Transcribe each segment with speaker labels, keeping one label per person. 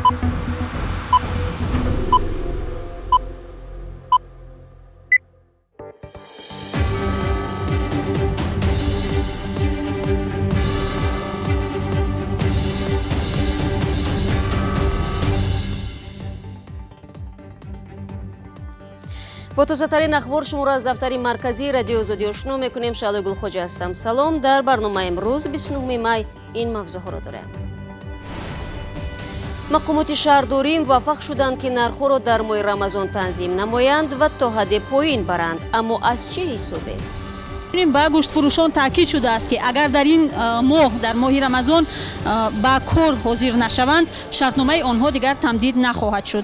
Speaker 1: با تازه‌ترین اخبار شما را از دفتر مرکزی رادیو آزادی آشنا میکنیم. شعله گلخوجه هستم. سلام. در برنامه امروز 29 می این موضوع را داریم. مقامات شهرداری موفق شدند که نرخ را در ماه رمضان تنظیم نمایند و تا حد پایین برند، اما از چه حسابی؟
Speaker 2: با گوشت فروشان تاکید شده است که اگر در این ماه در ماه رمضان با کار حاضر نشوند، شرطنامه آنها دیگر تمدید نخواهد شد.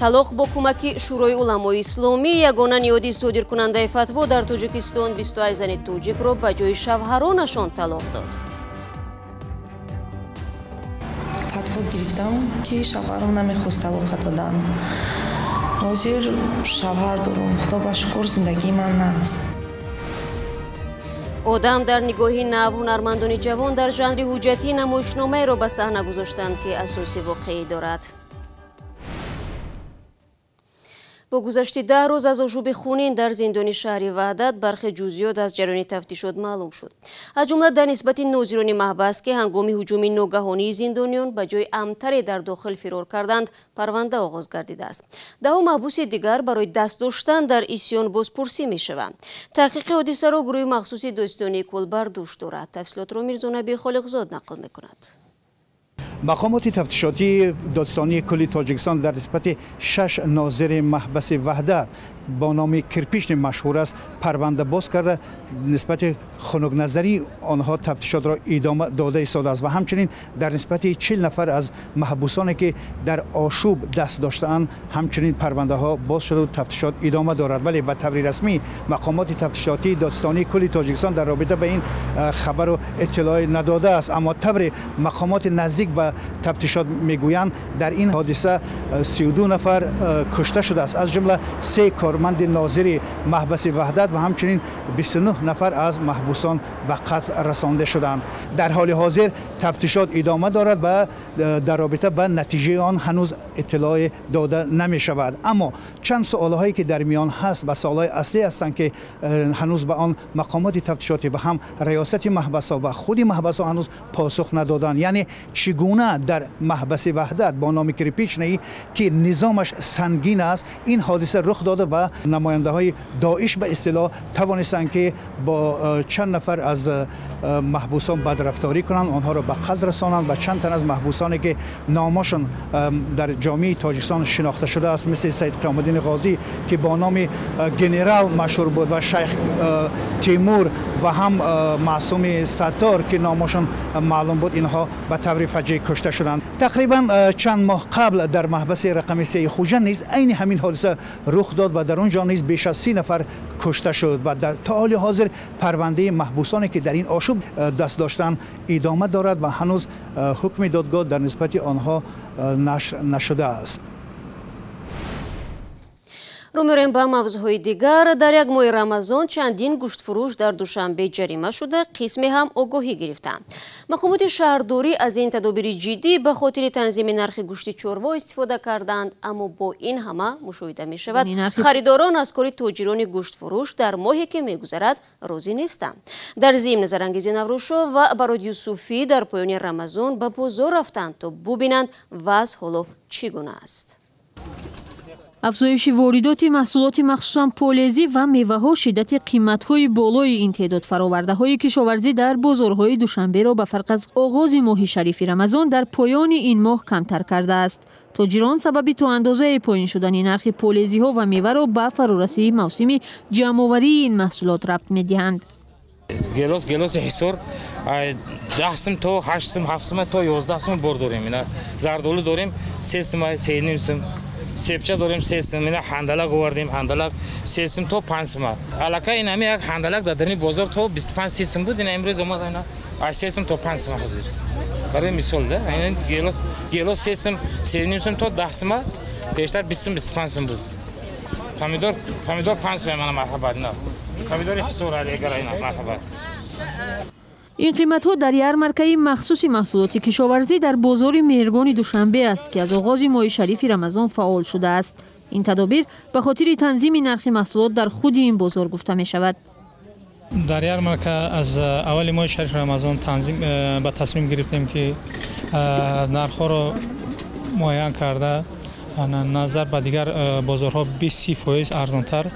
Speaker 1: талоқ бо кумаки шӯрои уламои исломӣ ягона ниҳоди содиркунандаи фатво дар тоҷикистон 28 зани тоҷикро ба ҷои шавҳаронашон талоқ дод.
Speaker 3: фатво гирифтам ки шавҳарам намехост талоқа додан. ҳозир шавҳар дорам. худо ба шукр зиндагии ман неаст.
Speaker 1: одам дар нигоҳи нав ҳунармандони ҷавон дар жанри ҳуҷҷатӣ намоишномаеро ба саҳна гузоштанд ки асоси воқеӣ дорад. با گذشت 10 روز از ошӯби خونین در زندان شهر وحدت برخی جزئیات از جریان تفتیشات معلوم شد. از جمله در نسبت نازیروни маҳбас که هنگام هجوم ناگهانی زندانیان به جای امن‌تری در داخل فرار کردند، پرونده آغاز گردیده است. 10 محبوس دیگر برای دست داشتن در عصیان بازپرسی می‌شوند. تحقیق حادثه را گروه مخصوص داستانی کلبر دوش دارد. تفصیلات را میرزانبی خالقزاد نقل می‌کند.
Speaker 4: مقامات تفتیشاتی دادستانی کل تاجیکستان در نسبت 6 ناظر محبس وحدت با نام کرپیش مشهور است پرونده باز کرده. نسبت خنک نظری آنها تفتیشات را ادامه داده ایستاده است و همچنین در نسبت 40 نفر از محبوسانی که در اشوب دست داشته‌اند همچنین پرونده ها باز شده و تفتیشات ادامه دارد. ولی به طور رسمی مقامات تفتیشاتی دادستانی کل تاجیکستان در رابطه به این خبر و اطلاع نداده است، اما طور مقامات نزدیک به تفتیشات میگویند در این حادثه 32 نفر کشته شده است، از جمله 3 کارمند ناظر محبس وحدت و همچنین 29 نفر از محبوسان به قتل رسانده شدند. در حال حاضر تفتیشات ادامه دارد و در رابطه به نتیجه آن هنوز اطلاع داده نمی شود، اما چند سوال هایی که در میان هست و سوال های اصلی هستند که هنوز به آن مقامات تفتیشاتی و هم ریاست محبس و خود محبس هنوز پاسخ ندادند. یعنی چگونه در محبس وحدت با نام کرپیچنی که نظامش سنگین است این حادثه رخ داده و نماینده های داعش به اصطلاح توانستند که با چند نفر از محبوسان بدرفتاری کنند، آنها را به قتل رسانند و چند تن از محبوسانی که نامشان در جامعه تاجیکستان شناخته شده است مثل سید کامالدین غازی که با نام گنرال مشهور بود و شیخ تیمور و هم معصوم ستار که نامشان معلوم بود، اینها به طور فجیع کشته شدند. تقریبا چند ماه قبل در محبس رقم 3 خوجه نیز عین همین حادثه رخ داد و در اونجا نیز بیش از 30 نفر کشته شد و در تا حال حاضر پرونده محبوسانی که در این اشوب دست داشتند ادامه دارد و هنوز حکم دادگاه در نسبت آنها نشر نشده است.
Speaker 1: رو می‌ریم به موضوعهای دیگر. در یک ماه رمضان چندین گوشت فروش در دوشنبه جریمه شده، قسمی هم آگاهی گرفتند. مقامات شهرداری از این تدابیر جدی به خاطر تنظیم نرخ گوشت چروا استفاده کردند، اما با این همه مشاهده می شود خریداران از کار تاجران گوشت فروش در ماهی که می‌گذرد راضی نیستند. در ضمن زرانگیزی نوروز و برای یوسفی در پایان رمضان به بازار رفتند تا ببینند وضع حالا چگونه است.
Speaker 2: افزایش واردات محصولات مخصوصاً پالزی و میوه‌ها شدت قیمت‌های بالای این تعداد فرآورده‌های کشاورزی در بازارهای دوشنبه را به فرق از آغاز ماه شریف رمضان در پایان این ماه کمتر کرده است. تاجران سبب تا اندازه پایین شدن نرخ پالزی‌ها و میوه را به فرارسی موسم جمع‌آوری این محصولات ربط می‌دهند.
Speaker 5: گلاس حصار 10 سم تا 8 سم 7 سم تا 11 سم بار داریم. اینا زردالو داریم 3 سم 3.5 سم. سیبچه داریم 3 سم، اینا هندلک آوردیم، هندلک 3 سم تا 5 سم. الکی این همه یک هندلک در بازار تا 25 30 سم بود، این امروز اومد اینا از 3 سم تا 5 سم حاضر. برای مثال ده این گلاس 3 سم 3.5 سم تا 10 سم، بیشتر 20 سم 25 سم بود. پامیدور 5 سم من مرحبا نه. پامیدور حصار علی اگر اینا مرحبا.
Speaker 2: این قیمت‌ها در یارمارکه مخصوص محصولات کشاورزی در بازار مهرگان دوشنبه است که از آغاز ماه شریف رمضان فعال شده است. این تدابیر به خاطر تنظیم نرخ محصولات در خود این بازار گفته می شود.
Speaker 6: در یارمارکه از اول ماه شریف رمضان به تصمیم گرفتیم که نرخ‌ها را معین کرده نظر به دیگر بازارها 20% ارزان‌تر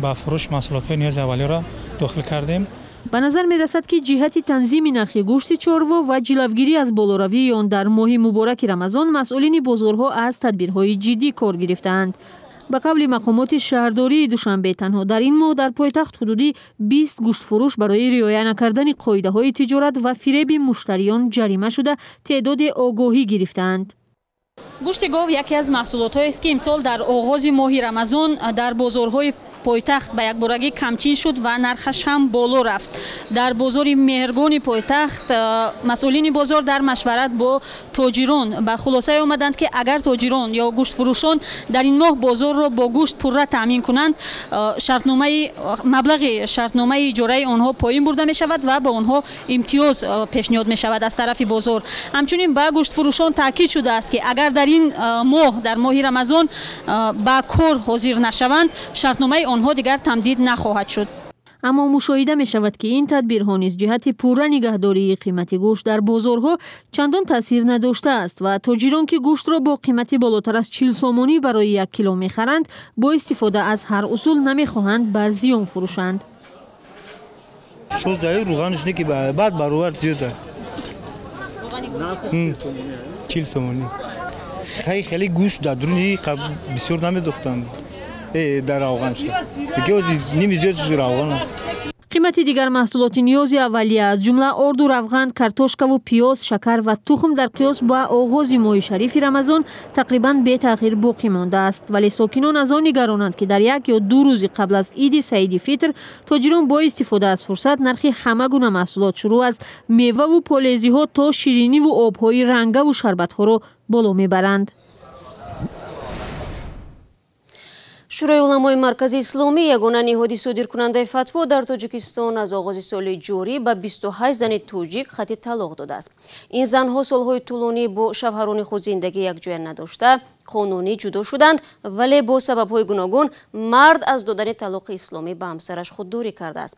Speaker 6: با فروش محصولات نیاز اولیه را داخل کردیم.
Speaker 2: به نظر می رسد که جهت تنظیم نرخ گوشت چاروا و جلوگیری از بالاروی آن در ماه مبارک رمضان مسئولین بازارها از تدبیرهای جدی کار گرفتند. به قول مقامات شهرداری دوشنبه تنها در این ماه در پایتخت حدودی 20 گوشت فروش برای رعایت نکردن قاعده‌های تجارت و فریب مشتریان جریمه شده تعداد آگاهی گرفتند. گوشت گاو یکی از محصولات‌هایی است که امسال در آغاز ماه رمضان در بازارهای پایتخت به یک بارگی کمچین شد و نرخش هم بالا رفت. در بازار مهرگان پایتخت مسئولین بازار در مشورت با تاجران به خلاصه آمدند که اگر تاجران یا گوشت فروشان در این ماه بازار را با گوشت پرره تامین کنند مبلغ شرطنامه اجاره آنها پایین برده می شود و به آنها امتیاز پیشنهاد می شود از طرف بازار. همچنین به گوشت فروشان تاکید شده است که اگر در این ماه در ماه رمضان با کار حاضر نشوند شرطنامه آنها دیگر تمدید نخواهد شد. اما مشاهده می شود که این تدبیرها نیز جهت پوره نگهداری قیمت گوشت در بازارها چندان تاثیر نداشته است و تاجران که گوشت را با قیمت بالاتر از 40 سامانی برای 1 کیلو می خرند با استفاده از هر اصول نمی خواهند بر زیان فروشند.
Speaker 7: شو جای روغنش نکی بعد برابر زیاده. 40 سامانی. خیلی گوشت در درونی بسیار نمی‌دوختند. در روغن شد. دیگه نمی‌زیاد روغن.
Speaker 2: قیمت دیگر محصولات نیاز اولیه از جمله آرد و روغن، کارتوشکا و پیاز، شکر و تخم در قیاس با آغاز ماه شریف رمضان تقریباً به تغییر باقی مانده است، ولی ساکنان از آن نگرانند که در 1 یا 2 روز قبل از عید سعید فطر تاجران با استفاده از فرصت نرخ همه گونه محصولات شروع از میوه و پالزی‌ها تا شیرینی و آب‌های رنگه و شربت‌ها را بالا میبرند.
Speaker 1: شورای علمای مرکزی اسلامی یگانه نهادی صادرکننده فتوا در تاجیکستان از آغاز سال جاری به 28 زن توجیک خط طلاق داده است. این زنها سالهای طولانی با شوهران خود زندگی یکجای نداشته قانونی جدا شدند، ولی با سبب‌های گوناگون مرد از دادن طلاق اسلامی به همسرش خودداری کرده است.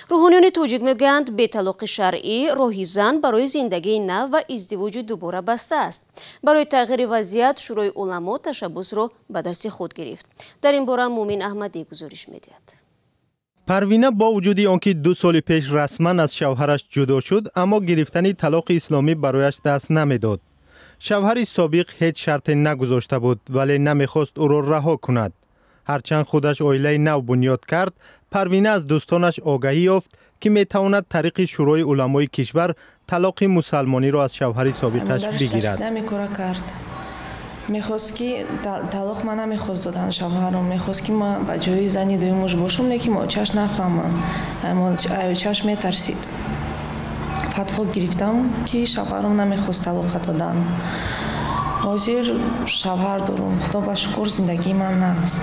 Speaker 1: روحانیان توجیک میگویند به طلاق شرعی راهی زن برای زندگی نو و ازدواج دوباره بسته است. برای تغییر وضعیت شورای علما تشبث را به دست خود گرفت. در این باره مومن احمدی گزارش می‌دهد.
Speaker 8: پروینه با وجود آنکه 2 سال پیش رسما از شوهرش جدا شد، اما گرفتن طلاق اسلامی برایش دست نمیداد. شوهر سابق هیچ شرط نگذاشته بود، ولی نمیخواست او را رها کند. هرچند خودش عائله نو بنیاد کرد، پروینه از دوستانش آگاهی یافت که میتواند طریق شورای علمای کشور طلاق مسلمانی را از شوهر سابقش بگیرد.
Speaker 3: میخواست که طلاق من نمیخواست دادن شوهرم، میخواست که من با جای زنی دویمش باشم، لیکن ما چش نفهمم، اما چش میترسید. فتوا گرفتم که شوهرم نمیخواست طلاق دادن. حاضر شوهر دارم، خدا با شکر زندگی من نست.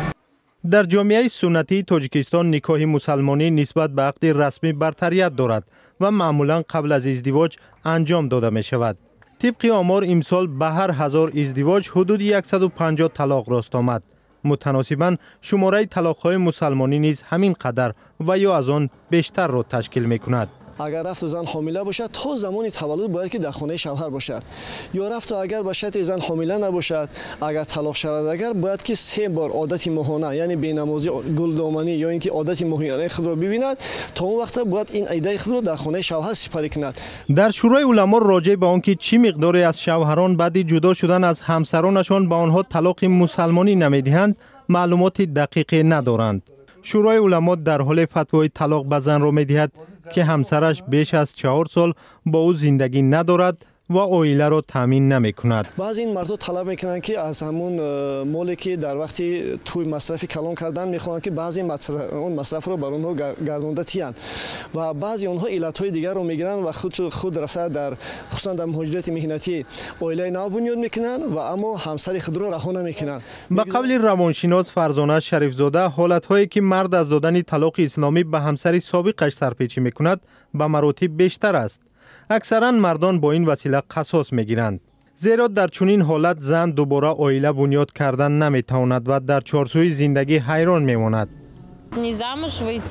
Speaker 8: در جامعه سنتی تاجیکستان نکاح مسلمانی نسبت به عقد رسمی برتریت دارد و معمولا قبل از ازدواج انجام داده می شود. طبق آمار امسال به هر 1000 ازدواج حدود 150 طلاق راست آمد. متناسباً شماره طلاق‌های مسلمانی نیز همین قدر و یا از آن بیشتر را تشکیل می‌کند.
Speaker 9: اگر رفت زن حامله باشد تا زمان تولد باید که در خانه شوهر باشد، یا رفت اگر باشد زن حامله نباشد اگر طلاق شود اگر باید که 3 بار عادت ماهانه یعنی بی‌نمازی، گلدامنی یا اینکه عادت ماهانه خود را ببیند، تا اون وقت باید این عیده خود را در خانه شوهر سپری کند.
Speaker 8: در شورای علما راجع به آنکه چی مقداری از شوهران بعد جدا شدن از همسرانشان به آنها طلاق مسلمانی نمیدهند معلومات دقیق ندارند. شورای علما در حال فتوای طلاق به زن را میدهد که همسرش بیش از 4 سال با او زندگی ندارد و عائله را تامین نمی کند.
Speaker 9: بعضی این مردها طلب میکنند که از همون مالی که در وقتی توی مصرف کلان کردن میخوان که بعضی اون مصرف رو بر اونها گردونده تیان و بعضی اونها علتهای دیگر رو میگیرن و خود رفته در خصوصا در مهاجرت مهنتی عائله نو بنیاد میکنن و اما همسر خود رو رها نمیکنن.
Speaker 8: به قول روانشناس فرزانه شریفزاده، حالت‌هایی که مرد از دادن طلاق اسلامی به همسر سابقش سرپیچی میکند به مراتب بیشتر است. اکثرا مردان با این وسیله قصاص میگیرند. زیرا در چنین حالت زن دوباره عائله بنیاد کردن نمیتواند و در چارچوب زندگی حیران میماند.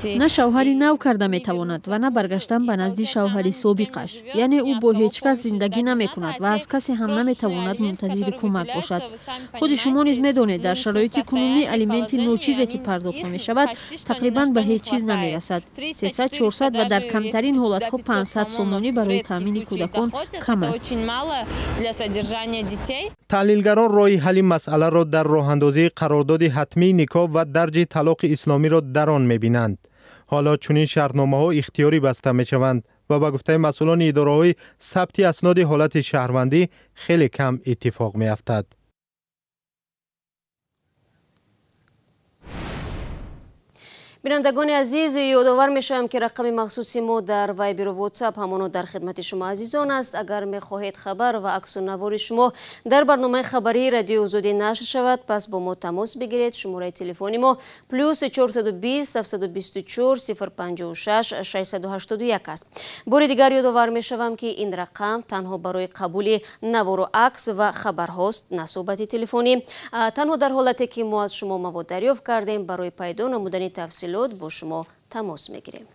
Speaker 2: نه شوهری نو کرده میتواند و نه برگشتن به نزد شوهری سابقش. یعنی او با هیچ کس زندگی نمیکند و از کسی هم نمیتواند منتظر کمک باشد. خود شما نیز میدانید در شرایط کنونی الیمنت نوچیزی که پرداخت میشود تقریبا به هیچ چیز نمیرسد. 300 400 و در کمترین حالتها 500 سومانی برای تامین کودکان کم است.
Speaker 8: تحلیلگران راه حل مسئله را در راه اندازی قرارداد حتمی نکاح و درج طلاق اسلامی را در آن می‌بینند. حالا چنین شرطنامه‌ها اختیاری بسته می‌شوند و به گفته مسئولان اداره‌های ثبت اسناد حالت شهروندی خیلی کم اتفاق می‌افتد.
Speaker 1: بینندگان عزیز، یادآور میشم که رقم مخصوصی ما در وایبر و واتساپ همانو در خدمت شما عزیزان است. اگر میخواهید خبر و عکس النوار شما در برنامه خبری رادیو آزادی نشر شود، پس با ما تماس بگیرید. شماره تلفنی ما +420 724 056 681 است. بار دیگر یادآور میشم که این رقم تنها برای قبول نوار و عکس و خبر هاست، نه صحبت تلفنی. تنها در حالتی که ما از شما مواد دریافت کردیم برای پیدا نمودن تفصیلات با شما تماس میگیریم.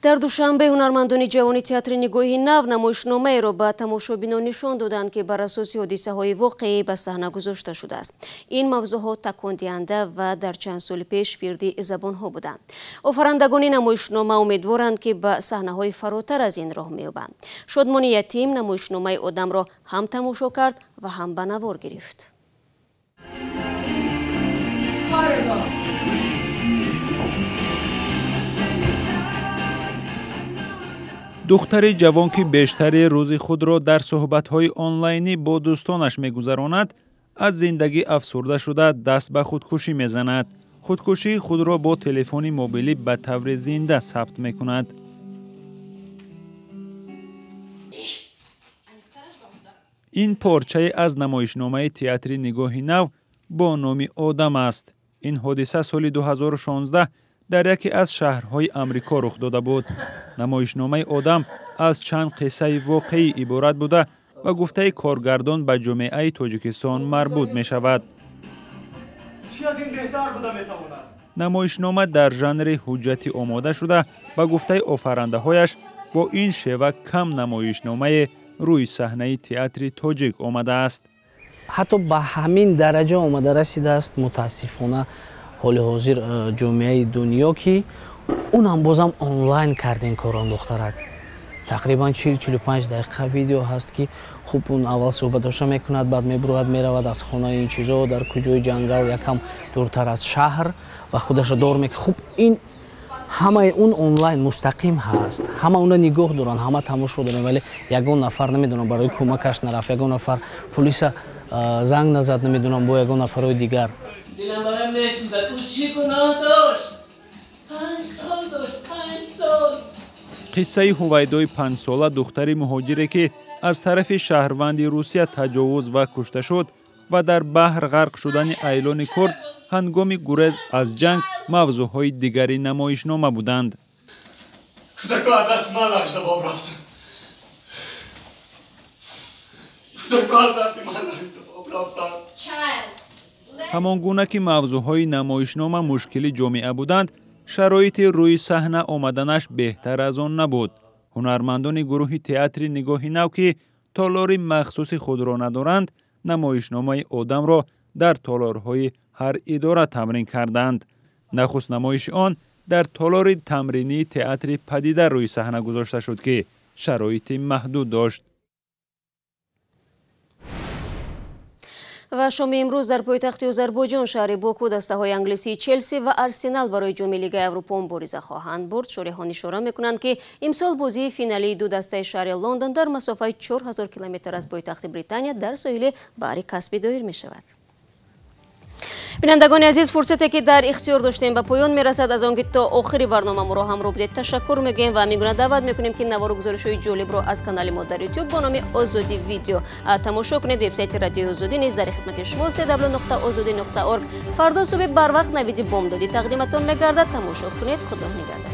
Speaker 1: در دوشنبه هنرمندان جوانی تئاتر نگاهی نو نمایشنامه را به تماشابینان نشان دادند که بر اساس حادثه‌های واقعی به صحنه گذاشته شده است. این موضوعات تکان دهنده و در چند سال پیش فرد زبان‌ها بودند. آفرندگان نمایشنامه امیدوارند که به صحنه‌های فراتر از این راه می‌یابند. شادمان یتیم نمایشنامه آدم را هم تماشا کرد و هم به نوار گرفت.
Speaker 10: دختر جوان که بیشتر روز خود را در صحبت‌های آنلاینی با دوستانش می‌گذراند، از زندگی افسرده شده دست به خودکشی می‌زند. خودکشی خود را با تلفن موبیلی به طور زنده ثبت می‌کند. این پارچه از نمایشنامه تئاتر نگاهی نو با نام آدم است. این حادثه سال 2016 در یکی از شهرهای امریکا رخ داده بود. نمایشنامه آدم از چند قصه واقعی عبارت بوده و گفته کارگردان به جامعه تاجیکستان مربوط می شود. نمایشنامه در ژانر حجتی آماده شده و گفته آفرنده هایش با این شیوه کم نمایشنامه روی صحنه تئاتر تاجیک آمده است.
Speaker 11: حتی به همین درجه آمده رسیده است متاسفانه حال حاضر جامعه دنیا که اونم بازم آنلاین کردن کاران دخترک. تقریبا 40-45 دقیقه ویدیو هست که خوب اون اول صحبتش میکند، بعد میبرود میرود از خانه این چیزا در کجای جنگل یکم دورتر از شهر و خودش را دور میکنه. خوب این همه اون آنلاین مستقیم هست، همه اونا نگاه دارن، همه تماشا دارن، ولی یگان نفر نمیدونم برای کمکش نرفت، یگان نفر پلیس زنگ نزد نمیدونم با یگان نفرهای دیگر.
Speaker 12: دلم برم نسوزد، او چی گناه داشت؟ 5 سال داشت، 5 سال.
Speaker 10: قصه هویدای 5 ساله دختری مهاجری که از طرف شهروند روسیه تجاوز و کشته شد و در بحر غرق شدن ایلان کرد هنگام گریز از جنگ موضوعهای دیگری نمایشنامه بودند.
Speaker 12: خداگاه دست من لغشته باب رفتم. خداگاه دست من لغشته باب رفتم.
Speaker 10: همان گونه که موضوعهای نمایشنامه مشکلی جامعه بودند، شرایط روی صحنه آمدنش بهتر از آن نبود. هنرمندان گروه تئاتر نگاهی نو که تالار مخصوص خود را ندارند، نمایشنامه آدم را در تالارهای هر اداره تمرین کردند. نخست نمایش آن در تالار تمرینی تئاتر پدیده روی صحنه گذاشته شد که شرایط محدود داشت.
Speaker 1: و شام امروز در پایتخت آذربایجان شهر باکو دسته‌های انگلیسی چلسی و آرسنال برای جام لیگ اروپا مبارزه خواهند برد. شوری‌ها اشاره می‌کنند که امسال بازی فینالی دو دسته شهر لندن در مسافت 4000 کیلومتر از پایتخت بریتانیا در ساحل بحر کاسپی دایر می‌شود. بینندگان عزیز، فرصتی که در اختیار داشتیم به پایان میرسد. از آنکه تا آخری برنامه ما را همراه بودید تشکر میگیم و میگویم دعوت میکنیم که نوار و گزارش‌های جالب را از کانال ما در یوتیوب با نام آزادی ویدیو تماشا کنید. وبسایت رادیو آزادی نیز در خدمت شماست. www.azadi.org. فردا صبح بر وقت نوید بامدادی تقدیمتان میگردد. تماشا کنید. خدا نگهدار.